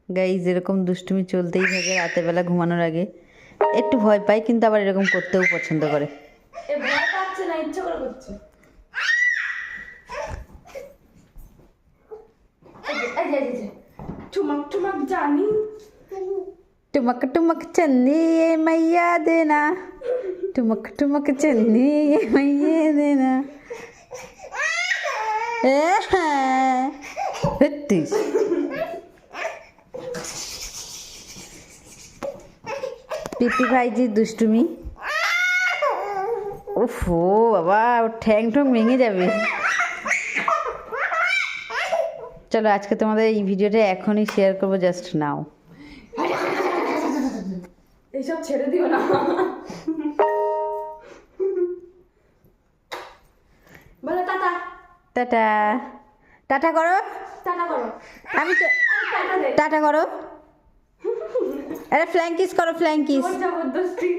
Guys এরকম দুষ্টুমি চলতেই থাকে রাতের বেলা ঘুমানোর আগে। একটু ভয় পাই কিন্তু আবার এরকম করতেও পছন্দ করে। ভয় পাচ্ছে না, ইচ্ছা করে করছে। ठुमक ठुमक जानी टुमक टुमक चन्नी ये मैया देना, टुमक टुमक चन्नी ये मैया देना। পিপি ভাইজি দুষ্টুমি। ওফো বাবা, ঠ্যাং ঠ্যাং ভেঙে যাবে। চলো আজকে তোমাদের এই ভিডিওটা এখনই শেয়ার করবো, জাস্ট নাও। এইসব ছেড়ে দিও না। বলো টাটা। টাটা টাটা করো, টাটা করো। আমি টাটা দে। টাটা করো। আরে ফ্ল্যাঙ্কিস করো, ফ্ল্যাঙ্কিস। জবরদস্তি।